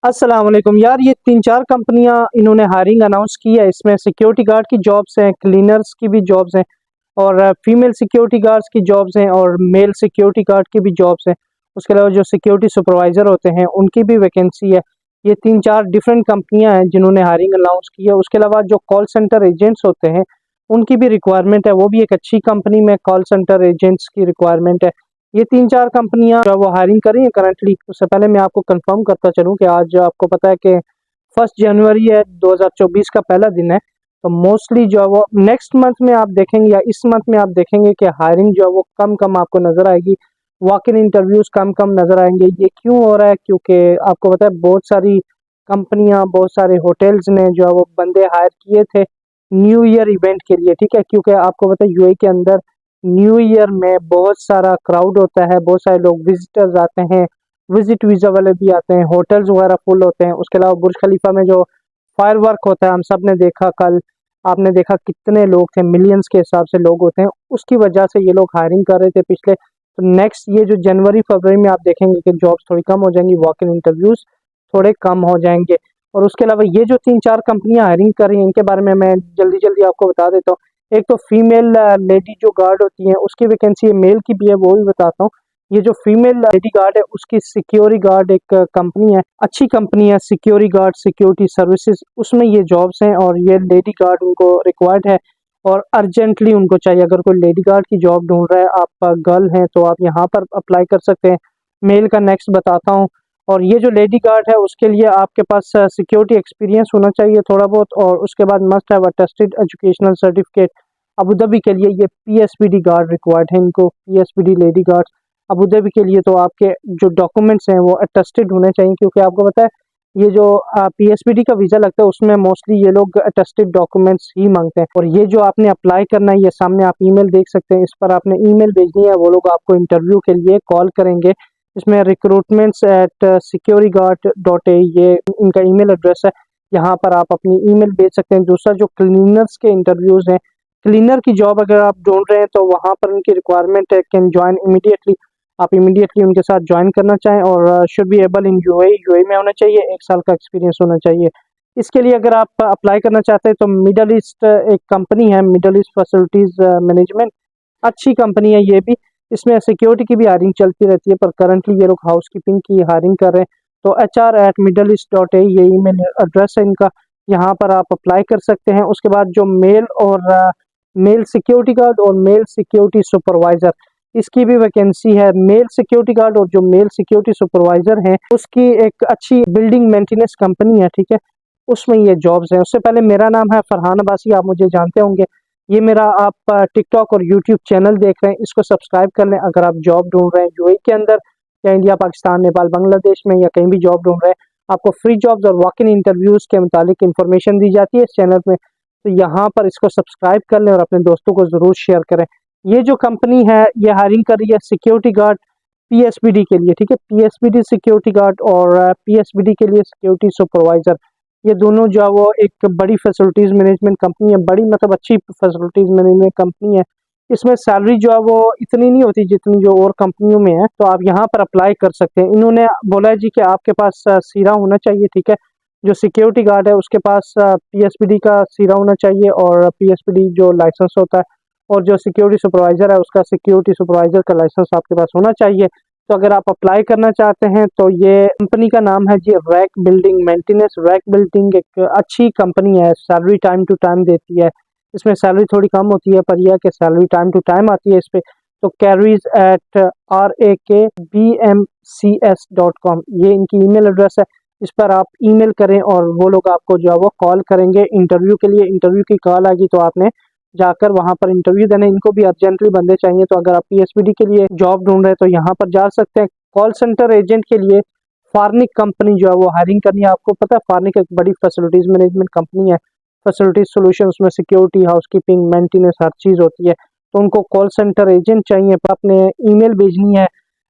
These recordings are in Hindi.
अस्सलाम वालेकुम यार, ये 3-4 कंपनियां इन्होंने हायरिंग अनाउंस की है। इसमें सिक्योरिटी गार्ड की जॉब्स हैं, क्लीनर्स की भी जॉब्स हैं और फीमेल सिक्योरिटी गार्ड्स की जॉब्स हैं और मेल सिक्योरिटी गार्ड की भी जॉब्स हैं। उसके अलावा जो सिक्योरिटी सुपरवाइज़र होते हैं उनकी भी वैकेंसी है। ये 3-4 डिफरेंट कंपनियां हैं जिन्होंने हायरिंग अनाउंस की है। उसके अलावा जो कॉल सेंटर एजेंट्स होते हैं उनकी भी रिक्वायरमेंट है, वो भी एक अच्छी कंपनी में कॉल सेंटर एजेंट्स की रिक्वायरमेंट है। ये 3-4 कंपनियां जो है वो हायरिंग कर रही हैं करंटली। उससे पहले मैं आपको कंफर्म करता चलूं कि आज आपको पता है कि 1 जनवरी है, 2024 का पहला दिन है। तो मोस्टली जो है वो नेक्स्ट मंथ में आप देखेंगे या इस मंथ में आप देखेंगे कि हायरिंग जो है वो कम कम आपको नज़र आएगी। वॉक इन इंटरव्यूज़ कम कम नज़र आएंगे। ये क्यों हो रहा है? क्योंकि आपको पता है बहुत सारी कंपनियां, बहुत सारे होटल्स ने जो है वो बंदे हायर किए थे न्यू ईयर इवेंट के लिए, ठीक है। क्योंकि आपको पता है यूएई के अंदर न्यू ईयर में बहुत सारा क्राउड होता है, बहुत सारे लोग विजिटर्स आते हैं, विजिट वीज़ा वाले भी आते हैं, होटल्स वगैरह फुल होते हैं। उसके अलावा बुर्ज खलीफा में जो फायर वर्क होता है, हम सब ने देखा, कल आपने देखा कितने लोग थे, मिलियंस के हिसाब से लोग होते हैं। उसकी वजह से ये लोग हायरिंग कर रहे थे पिछले। तो नेक्स्ट ये जो जनवरी फरवरी में आप देखेंगे कि जॉब्स थोड़ी कम हो जाएंगी, वॉक इन इंटरव्यूज़ थोड़े कम हो जाएंगे। और उसके अलावा ये जो 3-4 कंपनियां हायरिंग कर रही हैं इनके बारे में मैं जल्दी जल्दी आपको बता देता हूँ। एक तो फीमेल लेडी जो गार्ड होती हैं उसकी वैकेंसी है, मेल की भी है, वो भी बताता हूँ। ये जो फीमेल लेडी गार्ड है उसकी सिक्योरिटी गार्ड एक कंपनी है, अच्छी कंपनी है सिक्योरिटी गार्ड सिक्योरिटी सर्विसेज, उसमें ये जॉब्स हैं और ये लेडी गार्ड उनको रिक्वायर्ड है और अर्जेंटली उनको चाहिए। अगर कोई लेडी गार्ड की जॉब ढूंढ रहा है, आप गर्ल हैं तो आप यहाँ पर अप्लाई कर सकते हैं। मेल का नेक्स्ट बताता हूँ। और ये जो लेडी गार्ड है उसके लिए आपके पास सिक्योरिटी एक्सपीरियंस होना चाहिए थोड़ा बहुत, और उसके बाद must have attested educational certificate. Abu Dhabi के लिए ये पीएसपीडी गार्ड रिक्वायर्ड है, इनको पीएसपीडी लेडी गार्ड अबू धाबी के लिए। तो आपके जो डॉक्यूमेंट्स हैं वो अटेस्टेड होने चाहिए, क्योंकि आपको पता है ये जो पीएसपीडी का वीज़ा लगता है उसमें मोस्टली ये लोग अटेस्टेड डॉक्यूमेंट्स ही मांगते हैं। और ये जो आपने अप्लाई करना है, ये सामने आप ईमेल देख सकते हैं, इस पर आपने ईमेल भेजनी है, वो लोग आपको इंटरव्यू के लिए कॉल करेंगे। इसमें recruitments@securityguard.a ये इनका ईमेल एड्रेस है। यहाँ पर आप अपनी ईमेल भेज सकते हैं। दूसरा जो क्लीनर्स के इंटरव्यूज़ हैं, क्लीनर की जॉब अगर आप ढूंढ रहे हैं तो वहाँ पर उनकी रिक्वायरमेंट है कैन ज्वाइन इमीडिएटली। आप इमीडिएटली उनके साथ ज्वाइन करना चाहें और should be able in UAE, UAE में होना चाहिए, 1 साल का एक्सपीरियंस होना चाहिए। इसके लिए अगर आप अप्लाई करना चाहते हैं तो मिडल ईस्ट एक कंपनी है, मिडल ईस्ट फैसिलिटीज़ मैनेजमेंट, अच्छी कंपनी है ये भी। इसमें सिक्योरिटी की भी हायरिंग चलती रहती है, पर करंटली ये लोग हाउसकीपिंग की हायरिंग कर रहे हैं। तो HR@middleeast.a ये ईमेल एड्रेस है इनका, यहाँ पर आप अप्लाई कर सकते हैं। उसके बाद जो मेल और मेल सिक्योरिटी गार्ड और मेल सिक्योरिटी सुपरवाइज़र, इसकी भी वैकेंसी है। मेल सिक्योरिटी गार्ड और जो मेल सिक्योरिटी सुपरवाइज़र हैं उसकी एक अच्छी बिल्डिंग मेंटेनेंस कंपनी है, ठीक है, उसमें ये जॉब्स हैं। उससे पहले मेरा नाम है फरहान अब्बासी, आप मुझे जानते होंगे। ये मेरा आप टिकटॉक और यूट्यूब चैनल देख रहे हैं, इसको सब्सक्राइब कर लें। अगर आप जॉब ढूंढ रहे हैं यूएई के अंदर या इंडिया, पाकिस्तान, नेपाल, बांग्लादेश में या कहीं भी जॉब ढूंढ रहे हैं, आपको फ्री जॉब्स और वॉक इन इंटरव्यूज़ के मुतालिक इन्फॉर्मेशन दी जाती है इस चैनल में। तो यहाँ पर इसको सब्सक्राइब कर लें और अपने दोस्तों को ज़रूर शेयर करें। ये जो कंपनी है ये हायरिंग कर रही है सिक्योरिटी गार्ड पीएसबीडी के लिए, ठीक है, पीएसबीडी सिक्योरिटी गार्ड और पीएसबीडी के लिए सिक्योरिटी सुपरवाइज़र। ये दोनों जो है वो एक बड़ी फैसिलिटीज़ मैनेजमेंट कंपनी है, बड़ी मतलब अच्छी फैसिलिटीज़ मैनेजमेंट कंपनी है। इसमें सैलरी जो है वो इतनी नहीं होती जितनी जो और कंपनियों में है, तो आप यहाँ पर अप्लाई कर सकते हैं। इन्होंने बोला है जी कि आपके पास सीरा होना चाहिए, ठीक है, जो सिक्योरिटी गार्ड है उसके पास पीएसपीडी का सीरा होना चाहिए और पीएसपीडी जो लाइसेंस होता है, और जो सिक्योरिटी सुपरवाइज़र है उसका सिक्योरिटी सुपरवाइज़र का लाइसेंस आपके पास होना चाहिए। तो अगर आप अप्लाई करना चाहते हैं तो ये कंपनी का नाम है जी Rack Building Maintenance. Rack Building एक अच्छी कंपनी है, सैलरी टाइम टू टाइम देती है। इसमें सैलरी थोड़ी कम होती है, पर यह कि सैलरी टाइम टू टाइम आती है इस पे। तो careers@rakbmcs.com ये इनकी ईमेल एड्रेस है। इस पर आप ईमेल करें और वो लोग आपको जो है वो कॉल करेंगे इंटरव्यू के लिए। इंटरव्यू की कॉल आएगी तो आपने जाकर वहां पर इंटरव्यू देना। इनको भी अर्जेंटली बंदे चाहिए, तो अगर आप पीएसपीडी के लिए जॉब ढूंढ रहे हैं तो यहाँ पर जा सकते हैं। कॉल सेंटर एजेंट के लिए फार्निक कंपनी जो है वो हायरिंग करनी है। आपको पता है फार्निक एक बड़ी फैसिलिटीज मैनेजमेंट कंपनी है, फैसिलिटीज सोल्यूशन, उसमें सिक्योरिटी, हाउसकीपिंग, मेंटेनेंस हर चीज़ होती है। तो उनको कॉल सेंटर एजेंट चाहिए, पर आपने ईमेल भेजनी है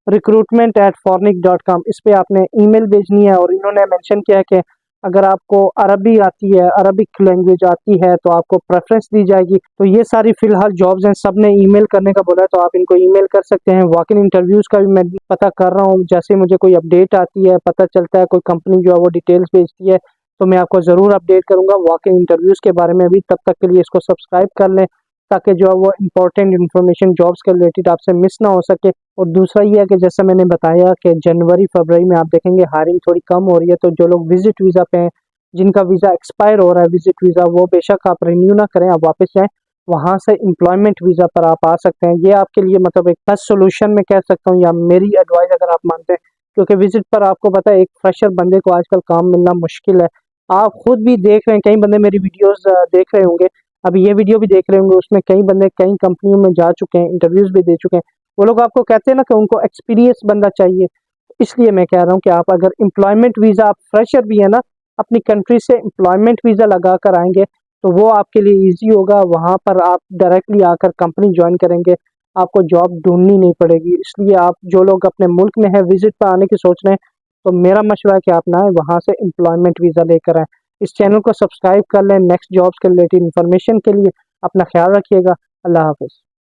recruitment@fornic.com, इस पे आपने ईमेल भेजनी है। और इन्होंने मेंशन किया है कि अगर आपको अरबी आती है, अरबिक लैंग्वेज आती है तो आपको प्रेफरेंस दी जाएगी। तो ये सारी फ़िलहाल जॉब्स हैं, सब ने ईमेल करने का बोला है तो आप इनको ईमेल कर सकते हैं। वॉक इन इंटरव्यूज़ का भी मैं पता कर रहा हूँ, जैसे मुझे कोई अपडेट आती है, पता चलता है कोई कंपनी जो है वो डिटेल्स भेजती है तो मैं आपको ज़रूर अपडेट करूँगा वॉक इन इंटरव्यूज़ के बारे में भी। तब तक के लिए इसको सब्सक्राइब कर लें ताकि जो है वो इम्पोर्टेंट इन्फॉर्मेशन जॉब्स के रिलेटेड आपसे मिस ना हो सके। और दूसरा ये है कि जैसा मैंने बताया कि जनवरी फरवरी में आप देखेंगे हायरिंग थोड़ी कम हो रही है, तो जो लोग विजिट वीज़ा पे हैं, जिनका वीज़ा एक्सपायर हो रहा है विजिट वीज़ा, वो बेशक आप रिन्यू ना करें, आप वापस जाएँ, वहाँ से एम्प्लॉयमेंट वीज़ा पर आप आ सकते हैं। ये आपके लिए मतलब एक बेस्ट सॉल्यूशन मैं कह सकता हूँ, या मेरी एडवाइस अगर आप मानते हैं, क्योंकि विजिट पर आपको पता है एक फ्रेशर बंदे को आजकल काम मिलना मुश्किल है। आप खुद भी देख रहे हैं, कई बंदे मेरी वीडियोस देख रहे होंगे, अभी ये वीडियो भी देख रहे होंगे, उसमें कई बंदे कई कंपनियों में जा चुके हैं, इंटरव्यूज़ भी दे चुके हैं। वो लोग आपको कहते हैं ना कि उनको एक्सपीरियंस बंदा चाहिए, इसलिए मैं कह रहा हूँ कि आप अगर एम्प्लॉयमेंट वीज़ा, आप फ्रेशर भी है ना, अपनी कंट्री से एम्प्लॉयमेंट वीज़ा लगा कर आएँगे तो वो आपके लिए ईज़ी होगा। वहाँ पर आप डायरेक्टली आकर कंपनी जॉइन करेंगे, आपको जॉब ढूँढनी नहीं पड़ेगी। इसलिए आप जो लोग अपने मुल्क में हैं विज़िट पर आने की सोच रहे हैं, तो मेरा मशवरा है कि आप ना आएँ, वहाँ से एम्प्लॉयमेंट वीज़ा लेकर आएँ। इस चैनल को सब्सक्राइब कर लें नेक्स्ट जॉब्स के रिलेटेड इन्फॉर्मेशन के लिए। अपना ख्याल रखिएगा। अल्लाह हाफ़िज़।